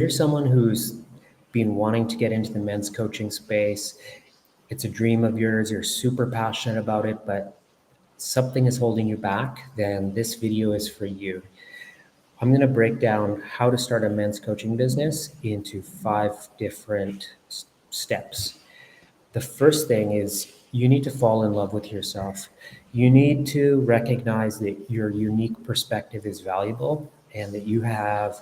you're someone who's been wanting to get into the men's coaching space, it's a dream of yours, you're super passionate about it, but something is holding you back, then this video is for you. I'm going to break down how to start a men's coaching business into 5 different steps. The first thing is you need to fall in love with yourself. You need to recognize that your unique perspective is valuable and that you have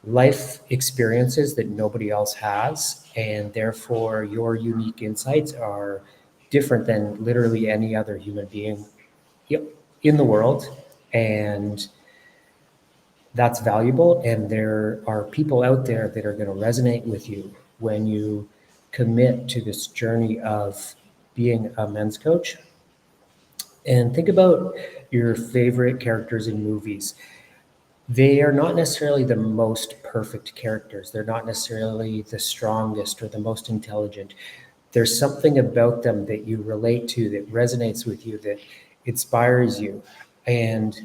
life experiences that nobody else has, and therefore your unique insights are different than literally any other human being in the world. And that's valuable, and there are people out there that are going to resonate with you when you commit to this journey of being a men's coach. And think about your favorite characters in movies. They are not necessarily the most perfect characters. They're not necessarily the strongest or the most intelligent. There's something about them that you relate to, that resonates with you, that inspires you. And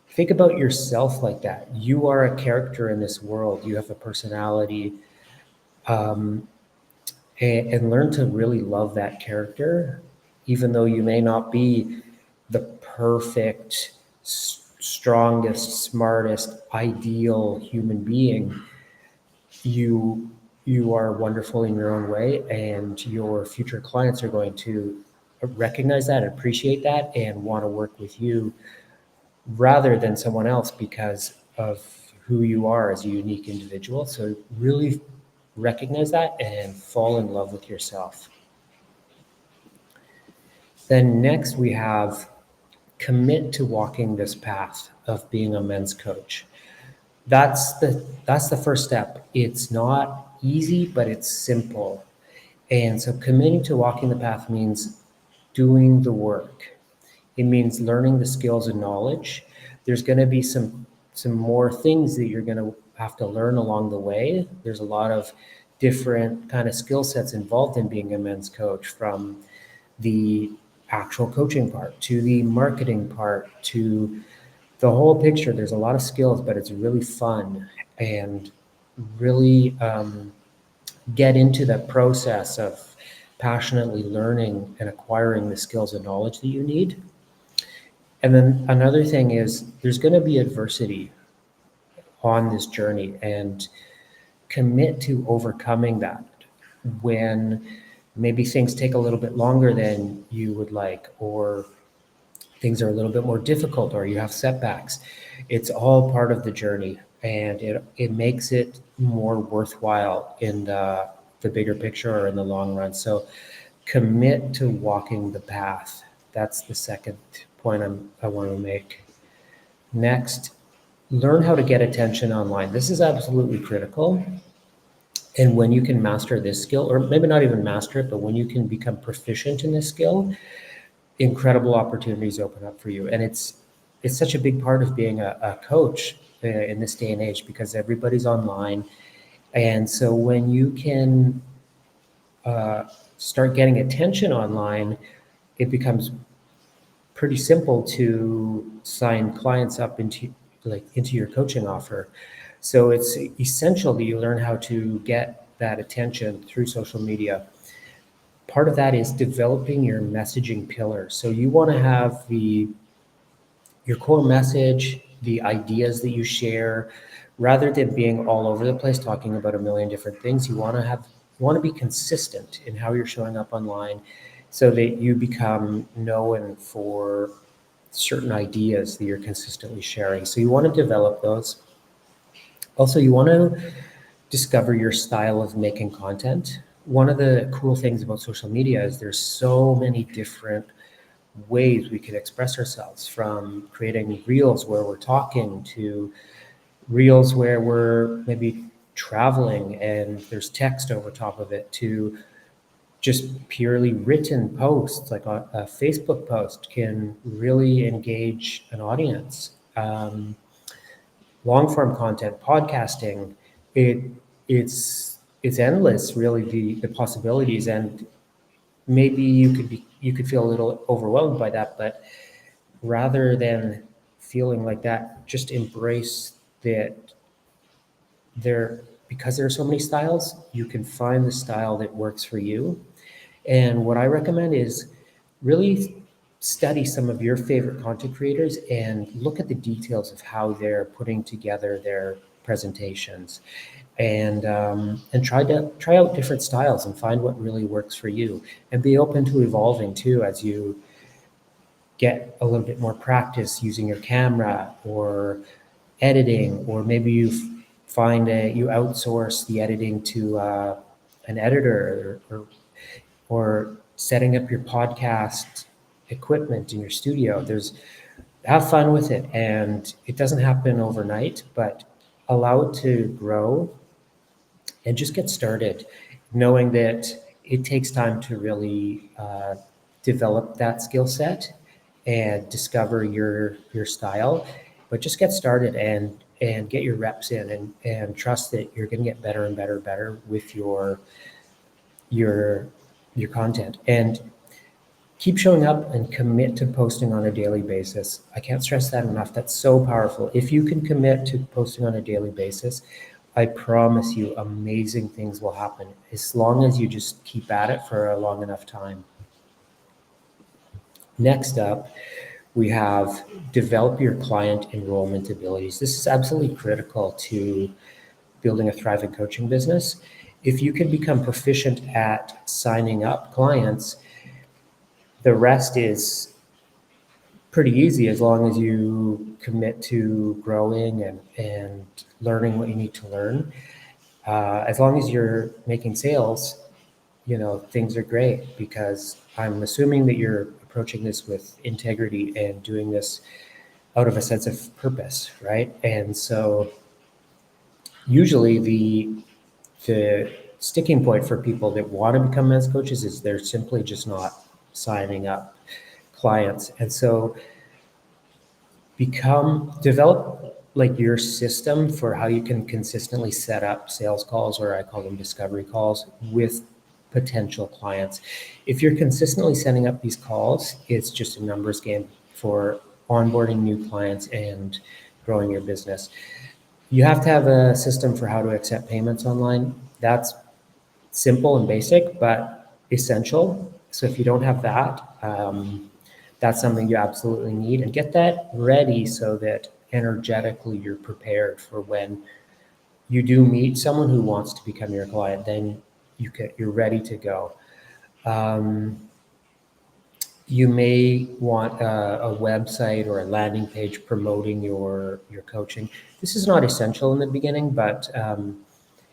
think about yourself like that. You are a character in this world. You have a personality, um, and learn to really love that character, even though you may not be the perfect, strongest, smartest, ideal human being. You are wonderful in your own way, and your future clients are going to recognize that, appreciate that, and want to work with you rather than someone else because of who you are as a unique individual. So really recognize that and fall in love with yourself. Then next we have commit to walking this path of being a men's coach. That's the first step. It's not easy, but it's simple. And so committing to walking the path means doing the work. It means learning the skills and knowledge. There's going to be some more things that you're going to have to learn along the way. There's a lot of different kind of skill sets involved in being a men's coach, from the actual coaching part to the marketing part to the whole picture. There's a lot of skills, but it's really fun, and really get into the process of passionately learning and acquiring the skills and knowledge that you need. And then another thing is there's going to be adversity on this journey, and commit to overcoming that when maybe things take a little bit longer than you would like, or things are a little bit more difficult, or you have setbacks. It's all part of the journey, and it makes it more worthwhile in the bigger picture or in the long run. So commit to walking the path. That's the second point I want to make. Next, learn how to get attention online. This is absolutely critical. And when you can master this skill, or maybe not even master it, but when you can become proficient in this skill, incredible opportunities open up for you. And it's such a big part of being a coach in this day and age, because everybody's online. And so when you can start getting attention online, it becomes pretty simple to sign clients up into your coaching offer. So it's essential that you learn how to get that attention through social media. Part of that is developing your messaging pillars. So you want to have your core message, the ideas that you share, rather than being all over the place talking about a million different things. You want to be consistent in how you're showing up online, so that you become known for certain ideas that you're consistently sharing. So you want to develop those. Also, you want to discover your style of making content. One of the cool things about social media is there's so many different ways we can express ourselves, from creating reels where we're talking to reels where we're maybe traveling and there's text over top of it, to just purely written posts. Like a Facebook post can really engage an audience. Long form content, podcasting, it's endless, really, the possibilities. And maybe you could feel a little overwhelmed by that, but rather than feeling like that, just embrace that because there are so many styles, you can find the style that works for you. And what I recommend is really study some of your favorite content creators and look at the details of how they're putting together their presentations, and try out different styles and find what really works for you. And be open to evolving too as you get a little bit more practice using your camera or editing, or maybe you outsource the editing to an editor, or setting up your podcast equipment in your studio. Have fun with it, and it doesn't happen overnight, but allow it to grow and just get started, knowing that it takes time to really develop that skill set and discover your style. But just get started and get your reps in, and trust that you're going to get better and better and better with your your content. And keep showing up and commit to posting on a daily basis. I can't stress that enough. That's so powerful. If you can commit to posting on a daily basis, I promise you amazing things will happen as long as you just keep at it for a long enough time. Next up, we have develop your client enrollment abilities. This is absolutely critical to building a thriving coaching business. If you can become proficient at signing up clients, the rest is pretty easy as long as you commit to growing and learning what you need to learn. As long as you're making sales, things are great, because I'm assuming that you're approaching this with integrity and doing this out of a sense of purpose, right? And so usually the sticking point for people that want to become men's coaches is they're simply just not signing up clients. And so develop like your system for how you can consistently set up sales calls, or I call them discovery calls, with potential clients. If you're consistently setting up these calls, it's just a numbers game for onboarding new clients and growing your business. You have to have a system for how to accept payments online. That's simple and basic, but essential. So if you don't have that, that's something you absolutely need, and get that ready so that energetically you're prepared for when you do meet someone who wants to become your client. Then you're ready to go. You may want a website or a landing page promoting your coaching. This is not essential in the beginning, but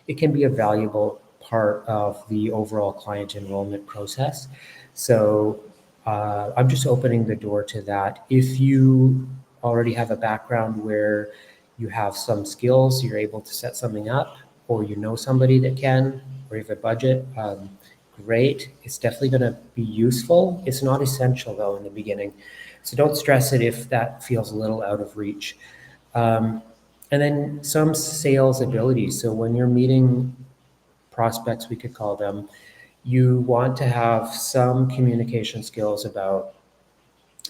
it can be a valuable part of the overall client enrollment process. So I'm just opening the door to that. If you already have a background where you have some skills, you're able to set something up, or you know somebody that can, or you have a budget, great. It's definitely going to be useful. It's not essential though in the beginning. So don't stress it if that feels a little out of reach. And then some sales abilities. So when you're meeting prospects, we could call them, you want to have some communication skills about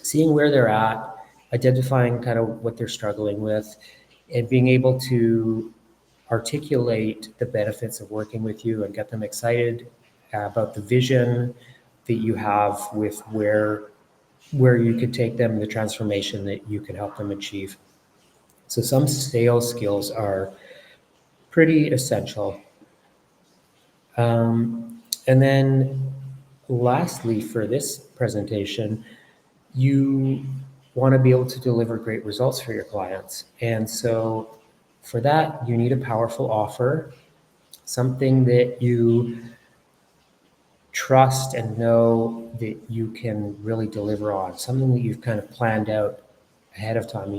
seeing where they're at, identifying kind of what they're struggling with, and being able to articulate the benefits of working with you and get them excited about the vision that you have with where you could take them, the transformation that you can help them achieve. So some sales skills are pretty essential. And then lastly, for this presentation, you want to be able to deliver great results for your clients. And so for that, you need a powerful offer, something that you trust and know that you can really deliver on, something that you've kind of planned out ahead of time.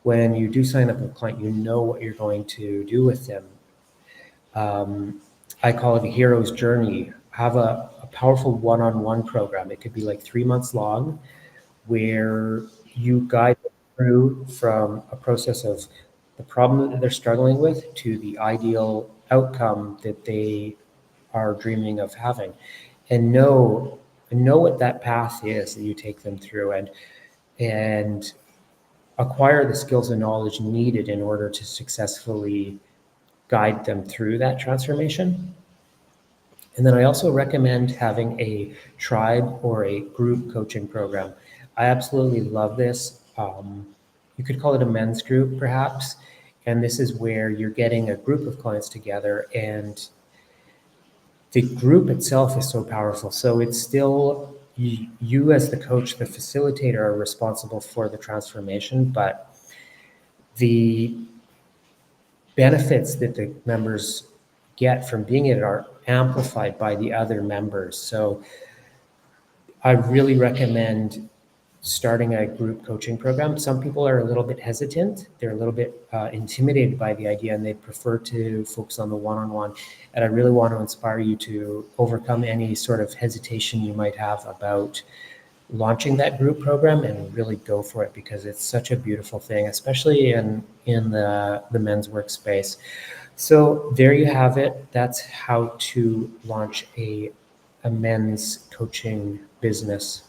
When you do sign up a client, you know what you're going to do with them. I call it a hero's journey. Have a powerful one-on-one program. It could be like 3 months long, where you guide them through from a process of the problem that they're struggling with to the ideal outcome that they are dreaming of having, and know what that path is that you take them through, and acquire the skills and knowledge needed in order to successfully guide them through that transformation. And then I also recommend having a tribe or a group coaching program. I absolutely love this. You could call it a men's group, perhaps. And this is where you're getting a group of clients together, and the group itself is so powerful. So it's still you as the coach, the facilitator, are responsible for the transformation, but the benefits that the members get from being in it are amplified by the other members. So I really recommend starting a group coaching program. Some people are a little bit hesitant. They're a little bit intimidated by the idea, and they prefer to focus on the one-on-one. And I really want to inspire you to overcome any sort of hesitation you might have about launching that group program and really go for it, because it's such a beautiful thing, especially in the men's workspace. So there you have it. That's how to launch a men's coaching business.